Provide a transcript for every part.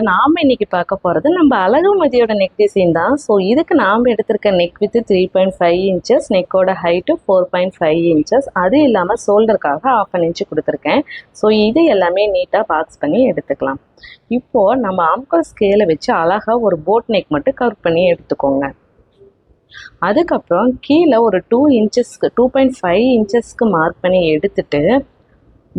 நாம இன்னைக்கு பார்க்க போகிறது நம்ம அழகுமதியோட நெக் டிசைன் தான். ஸோ இதுக்கு நாம் எடுத்திருக்க நெக் வித்து 3.5 இன்ச்சஸ், நெக்கோட ஹைட்டு 4.5 இன்ச்சஸ், அது இல்லாமல் ஷோல்டருக்காக 1/2 இன்ச்சு கொடுத்துருக்கேன். ஸோ இது எல்லாமே நீட்டாக பாக்ஸ் பண்ணி எடுத்துக்கலாம். இப்போது நம்ம ஆம்கோல் ஸ்கேலை வச்சு அழகாக ஒரு போட் நெக் மட்டும் கவர் பண்ணி எடுத்துக்கோங்க. அதுக்கப்புறம் கீழே ஒரு 2.5 இன்ச்சஸ்க்கு மார்க் பண்ணி எடுத்துட்டு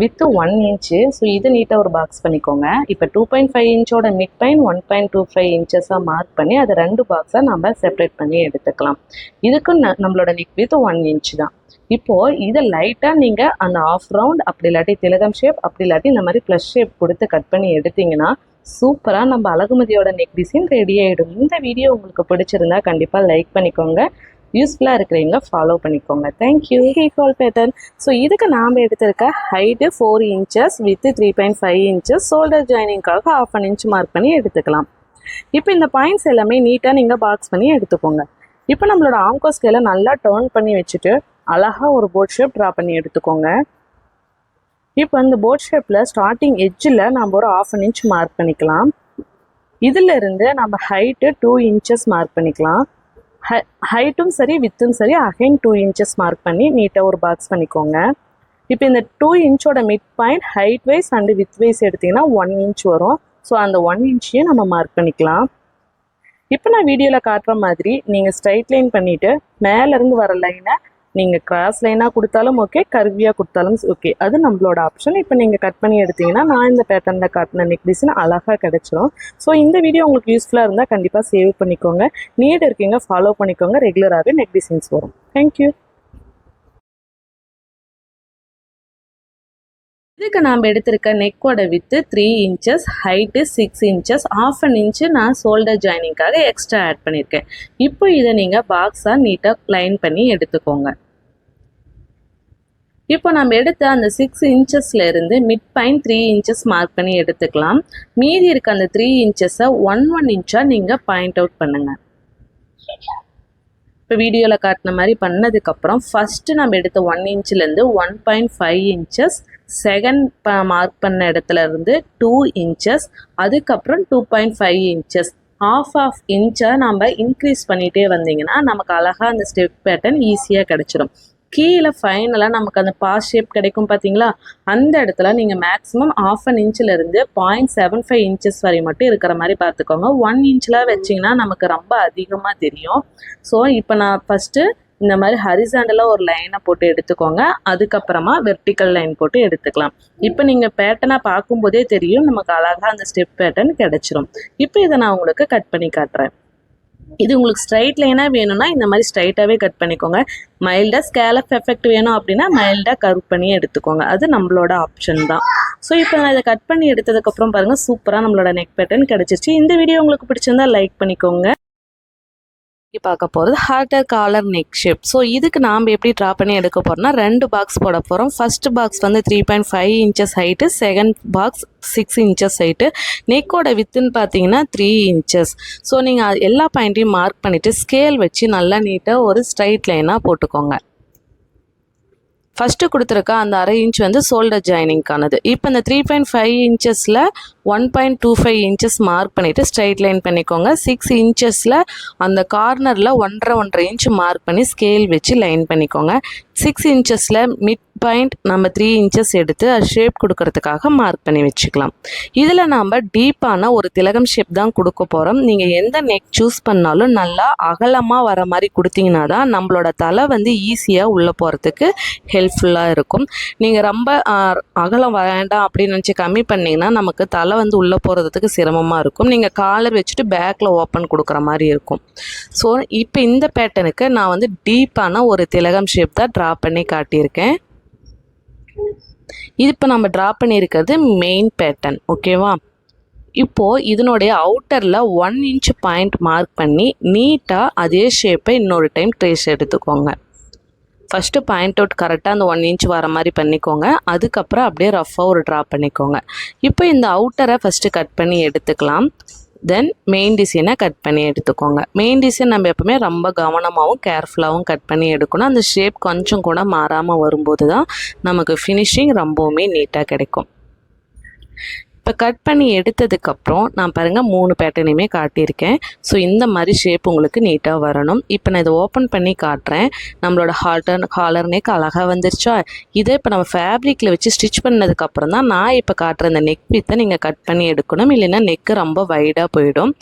வித்து 1 இன்ச்சு. ஸோ இது நீட்டாக ஒரு பாக்ஸ் பண்ணிக்கோங்க. இப்போ 2.5 இன்ச்சோட மிட் பாயிண்ட் 1.25 இன்ச்சஸாக மார்க் பண்ணி அதை 2 பாக்ஸாக நம்ம செப்பரேட் பண்ணி எடுத்துக்கலாம். இதுக்கு நம்மளோட நெக் வித்து 1 இன்ச்சு தான். இப்போது இதை லைட்டாக நீங்கள் அந்த ஆஃப் ரவுண்ட், அப்படி இல்லாட்டி திலகம் ஷேப், அப்படி இல்லாட்டி இந்த மாதிரி ப்ளஸ் ஷேப் கொடுத்து கட் பண்ணி எடுத்திங்கன்னா சூப்பராக நம்ம அழகுமதியோட நெக் டிசைன் ரெடி ஆகிடும். இந்த வீடியோ உங்களுக்கு பிடிச்சிருந்தா கண்டிப்பாக லைக் பண்ணிக்கோங்க. யூஸ்ஃபுல்லாக இருக்கிறவங்க ஃபாலோ பண்ணிக்கோங்க. தேங்க்யூ. ஹீக்வால் பேட்டர்ன். ஸோ இதுக்கு நாம் எடுத்திருக்க height 4 inches with 3.5 inches, shoulder ஜாயினிங்காக 1/2 inch mark பண்ணி எடுத்துக்கலாம். இப்போ இந்த பாயிண்ட்ஸ் எல்லாமே நீட்டாக நீங்கள் பாக்ஸ் பண்ணி எடுத்துக்கோங்க. இப்போ நம்மளோட ஆம்கோ ஸ்கேலை நல்லா டர்ன் பண்ணி வச்சுட்டு அழகாக ஒரு போட் ஷேப் ட்ரா பண்ணி எடுத்துக்கோங்க. இப்போ இந்த போட் ஷேப்பில் ஸ்டார்டிங் எட்ஜில் நம்ம ஒரு 1/2 இன்ச் மார்க் பண்ணிக்கலாம். இதிலிருந்து நம்ம ஹைட்டு 2 இன்ச்சஸ் மார்க் பண்ணிக்கலாம். ஹைட்டும் சரி வித்தும் சரி அகைன் 2 இன்ச்சஸ் மார்க் பண்ணி நீட்டாக ஒரு பாக்ஸ் பண்ணிக்கோங்க. இப்போ இந்த 2 இன்ச்சோட mid point height wise and width wise எடுத்திங்கன்னா 1 இன்ச் வரும். ஸோ அந்த 1 இன்ச்சையும் நம்ம மார்க் பண்ணிக்கலாம். இப்போ நான் வீடியோவில் காட்டுற மாதிரி நீங்கள் ஸ்ட்ரைட் லைன் பண்ணிவிட்டு மேலேருந்து வர லைனை நீங்கள் கிராஸ் லைனாக கொடுத்தாலும் ஓகே, கர்வியாக கொடுத்தாலும் ஓகே, அது நம்மளோட ஆப்ஷன். இப்போ நீங்கள் கட் பண்ணி எடுத்தீங்கன்னா நான் இந்த பேட்டர்னில் காட்டின நெக் டிசைன் அழகாக கிடச்சிரும். ஸோ இந்த வீடியோ உங்களுக்கு யூஸ்ஃபுல்லாக இருந்தால் கண்டிப்பாக சேவ் பண்ணிக்கோங்க. நீட் இருக்கீங்க ஃபாலோ பண்ணிக்கோங்க. ரெகுலராகவே நெக் டிசைன்ஸ் வரும். தேங்க்யூ. இதுக்கு நாம் எடுத்திருக்க நெக்கோட with 3 inches, height 6 inches, 1/2 inch நான் ஷோல்டர் ஜாயினிங்காக எக்ஸ்ட்ரா ஆட் பண்ணியிருக்கேன். இப்போ இதை நீங்கள் பாக்ஸாக நீட்டாக லைன் பண்ணி எடுத்துக்கோங்க. இப்போ நம்ம எடுத்த அந்த 6 இன்ச்சஸ்ல இருந்து மிட் பாயிண்ட் 3 இன்ச்சஸ் மார்க் பண்ணி எடுத்துக்கலாம். மீதி இருக்க அந்த 3 இன்ச்சஸை 1 இன்ச்சாக நீங்கள் பாயிண்ட் அவுட் பண்ணுங்கள். இப்போ வீடியோவில் காட்டின மாதிரி பண்ணதுக்கப்புறம் ஃபஸ்ட்டு நம்ம எடுத்த 1 இன்ச்சிலேருந்து 1.5 இன்ச்சஸ், செகண்ட் மார்க் பண்ண இடத்துல இருந்து 2 இன்ச்சஸ், அதுக்கப்புறம் 2.5 இன்ச்சஸ், ஆஃப் இன்ச்சை நம்ம இன்க்ரீஸ் பண்ணிகிட்டே வந்தீங்கன்னா நமக்கு அழகாக அந்த ஸ்டெப் பேட்டர்ன் ஈஸியாக கிடச்சிரும். கீழே ஃபைனலாக நமக்கு அந்த பாஸ் ஷேப் கிடைக்கும் பார்த்தீங்களா, அந்த இடத்துல நீங்கள் மேக்ஸிமம் 1/2 இன்ச்சிலேருந்து 0.75 இன்ச்சஸ் வரை மட்டும் இருக்கிற மாதிரி பார்த்துக்கோங்க. 1 இன்ச்சில் வச்சிங்கன்னா நமக்கு ரொம்ப அதிகமாக தெரியும். ஸோ இப்போ நான் ஃபஸ்ட்டு இந்த மாதிரி ஹரிசாண்டலாக ஒரு லைனை போட்டு எடுத்துக்கோங்க. அதுக்கப்புறமா வெர்டிக்கல் லைன் போட்டு எடுத்துக்கலாம். இப்போ நீங்கள் பேட்டர்னாக பார்க்கும்போதே தெரியும் நமக்கு அழகாக அந்த ஸ்டெப் பேட்டர்ன் கிடச்சிரும். இப்போ இதை நான் உங்களுக்கு கட் பண்ணி காட்டுறேன். இது உங்களுக்கு ஸ்ட்ரைட் லைனாக வேணும்னா இந்த மாதிரி ஸ்ட்ரைட்டாகவே கட் பண்ணிக்கோங்க. மைல்டாக ஸ்கேலப் எஃபெக்ட் வேணும் அப்படின்னா மைல்டாக கர்வ் பண்ணி எடுத்துக்கோங்க. அது நம்மளோட ஆப்ஷன் தான். ஸோ இப்போ நான் இதை கட் பண்ணி எடுத்ததுக்கப்புறம் பாருங்கள், சூப்பராக நம்மளோட நெக் பேட்டர்ன் கிடச்சிருச்சு. இந்த வீடியோ உங்களுக்கு பிடிச்சிருந்தா லைக் பண்ணிக்கோங்க. பார்க்க போகிறது harder collar neck shape. So இதுக்கு நாம் எப்படி ட்ரா பண்ணி எடுக்க போகிறோம்னா 2 பாக்ஸ் போட போகிறோம். ஃபர்ஸ்ட் பாக்ஸ் வந்து 3.5 inches height, second box 6 inches height. நெக்கோட வித்துன்னு பார்த்தீங்கன்னா 3 இன்ச்சஸ். ஸோ நீங்கள் எல்லா பாயிண்ட்டையும் மார்க் பண்ணிவிட்டு ஸ்கேல் வச்சு நல்லா நீட்டாக ஒரு ஸ்ட்ரைட் லைனாக போட்டுக்கோங்க. ஃபஸ்ட்டு கொடுத்துருக்க அந்த 1/2 இன்ச் வந்து ஷோல்டர் ஜாயினிங்கானது. இப்போ இந்த 3.5 இன்ச்சஸில் 1.25 இன்ச்சஸ் மார்க் பண்ணிவிட்டு ஸ்ட்ரைட் லைன் பண்ணிக்கோங்க. 6 இன்ச்சஸில் அந்த கார்னரில் 1.5 இன்ச் மார்க் பண்ணி ஸ்கேல் வச்சு லைன் பண்ணிக்கோங்க. 6 இன்ச்சஸில் மிட் பாயிண்ட் நம்ம 3 இன்ச்சஸ் எடுத்து அது ஷேப் கொடுக்கறதுக்காக மார்க் பண்ணி வச்சுக்கலாம். இதில் நம்ம டீப்பான ஒரு திலகம் ஷேப் தான் கொடுக்க போகிறோம். நீங்கள் எந்த நெக் சூஸ் பண்ணாலும் நல்லா அகலமாக வர மாதிரி கொடுத்தீங்கன்னா தான் நம்மளோட தலை வந்து ஈஸியாக உள்ளே போகிறதுக்கு ஹெல்ப்ஃபுல்லாக இருக்கும். நீங்கள் ரொம்ப அகலம் வேண்டாம் அப்படின்னு நினச்சி கம்மி பண்ணிங்கன்னா நமக்கு தலை வந்து உள்ளே போகிறதுக்கு சிரமமாக இருக்கும். நீங்கள் காலர் வச்சுட்டு பேக்கில் ஓப்பன் கொடுக்குற மாதிரி இருக்கும். ஸோ இப்போ இந்த பேட்டர்னுக்கு நான் வந்து டீப்பான ஒரு திலகம் ஷேப் தான் ட்ரா பண்ணி காட்டியிருக்கேன். இது இப்போ நம்ம ட்ரா பண்ணியிருக்கிறது மெயின் பேட்டர்ன். ஓகேவா? இப்போது இதனுடைய அவுட்டரில் 1 இன்ச் பாயிண்ட் மார்க் பண்ணி நீட்டாக அதே ஷேப்பை இன்னொரு டைம் ட்ரேஸ் எடுத்துக்கோங்க. ஃபஸ்ட்டு பாயிண்ட் அவுட் கரெக்டாக அந்த 1 இன்ச் வர மாதிரி பண்ணிக்கோங்க. அதுக்கப்புறம் அப்படியே ரஃப்பாக ஒரு ட்ரா பண்ணிக்கோங்க. இப்போ இந்த அவுட்டரை ஃபஸ்ட்டு கட் பண்ணி எடுத்துக்கலாம். தென் மெயின் டிசைனை கட் பண்ணி எடுத்துக்கோங்க. மெயின் டிசைன் நம்ம எப்பவுமே ரொம்ப கவனமாகவும் கேர்ஃபுல்லாகவும் கட் பண்ணி எடுக்கணும். அந்த ஷேப் கொஞ்சம் கூட மாறாமல் வரும்போது தான் நமக்கு ஃபினிஷிங் ரொம்பவுமே நீட்டாக கிடைக்கும். இப்போ கட் பண்ணி எடுத்ததுக்கப்புறம் நான் பாருங்கள் 3 பேட்டர்னையுமே காட்டியிருக்கேன். ஸோ இந்த மாதிரி ஷேப் உங்களுக்கு நீட்டாக வரணும். இப்போ நான் இதை ஓப்பன் பண்ணி காட்டுறேன். நம்மளோட ஹாலர் நெக் அழகாக வந்துருச்சா? இதை இப்போ நம்ம ஃபேப்ரிக்கில் வச்சு ஸ்டிச் பண்ணதுக்கப்புறம் தான் நான் இப்போ காட்டுற இந்த நெக் வித்தை நீங்கள் கட் பண்ணி எடுக்கணும். இல்லைன்னா நெக்கு ரொம்ப வைடாக போயிடும்.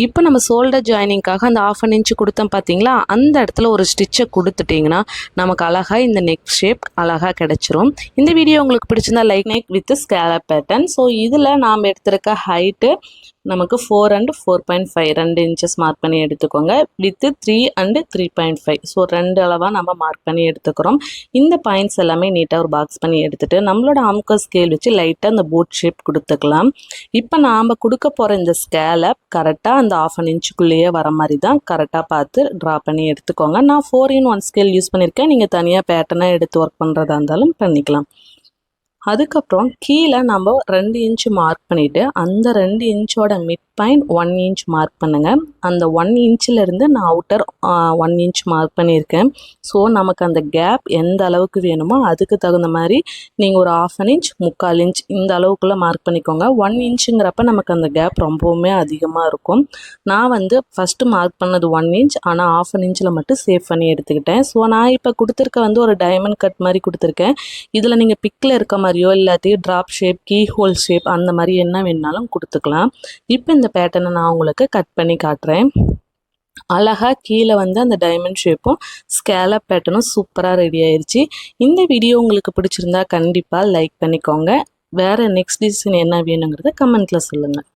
இப்போ நம்ம ஷோல்டர் ஜாயினிங்காக அந்த 1/2 இன்ச்சு கொடுத்தோம் பார்த்தீங்களா, அந்த இடத்துல ஒரு ஸ்டிச்சை கொடுத்துட்டிங்கன்னா நமக்கு அழகாக இந்த நெக் ஷேப் அழகாக கிடச்சிரும். இந்த வீடியோ உங்களுக்கு பிடிச்சிருந்தா like neck with scallop pattern. So இதில் நாம் எடுத்திருக்க ஹைட்டு நமக்கு 4 and 4.5 2 இன்ச்சஸ் மார்க் பண்ணி எடுத்துக்கோங்க. வித்து 3 and 3.5 ஸோ 2 அளவாக நம்ம மார்க் பண்ணி எடுத்துக்கிறோம். இந்த பாயிண்ட்ஸ் எல்லாமே நீட்டாக ஒரு பாக்ஸ் பண்ணி எடுத்துகிட்டு நம்மளோட ஆம்கர் ஸ்கேல் வச்சு லைட்டாக அந்த போட் ஷேப் கொடுத்துக்கலாம். இப்போ நாம் கொடுக்க போகிற இந்த ஸ்கேலப் கரெக்டாக அந்த 1/2 இன்ச்சுக்குள்ளேயே வர மாதிரி தான் கரெக்டாக பார்த்து ட்ரா பண்ணி எடுத்துக்கோங்க. நான் 4-in-1 ஸ்கேல் யூஸ் பண்ணியிருக்கேன். நீங்கள் தனியாக பேட்டர்னாக எடுத்து ஒர்க் பண்ணுறதா இருந்தாலும் பண்ணிக்கலாம். அதுக்கப்புறம் கீழே நம்ம 2 இன்ச்சு மார்க் பண்ணிவிட்டு அந்த 2 இன்ச்சோட மிட் பாயிண்ட் 1 இன்ச் மார்க் பண்ணுங்கள். அந்த 1 இன்ச்சிலேருந்து நான் அவுட்டர் 1 இன்ச் மார்க் பண்ணியிருக்கேன். ஸோ நமக்கு அந்த கேப் எந்த அளவுக்கு வேணுமோ அதுக்கு தகுந்த மாதிரி நீங்கள் ஒரு 1/2 இன்ச் 3/4 இன்ச் இந்த அளவுக்குள்ளே மார்க் பண்ணிக்கோங்க. 1 இன்ச்சுங்கிறப்ப நமக்கு அந்த கேப் ரொம்பவுமே அதிகமாக இருக்கும். நான் ஃபஸ்ட்டு மார்க் பண்ணது 1 இன்ச், ஆனால் 1/2 இன்ச்சில் மட்டும் சேவ் பண்ணி எடுத்துக்கிட்டேன். ஸோ நான் இப்போ கொடுத்துருக்க ஒரு டைமண்ட் கட் மாதிரி கொடுத்துருக்கேன். இதில் நீங்கள் பிக்கில் இருக்க மாதிரியோ இல்லாட்டி drop shape, keyhole shape அந்த மாதிரி என்ன வேணாலும் கொடுத்துக்கலாம். இப்போ இந்த பேட்டர்னை நான் உங்களுக்கு கட் பண்ணி காட்டுறேன். அழகாக கீழே அந்த டைமண்ட் ஷேப்பும் ஸ்கேலப் பேட்டர்னும் சூப்பராக ரெடி ஆயிடுச்சு. இந்த வீடியோ உங்களுக்கு பிடிச்சிருந்தா கண்டிப்பாக லைக் பண்ணிக்கோங்க. வேறு நெக்ஸ்ட் டிசைன் என்ன வேணுங்கிறத கமெண்ட்டில் சொல்லுங்கள்.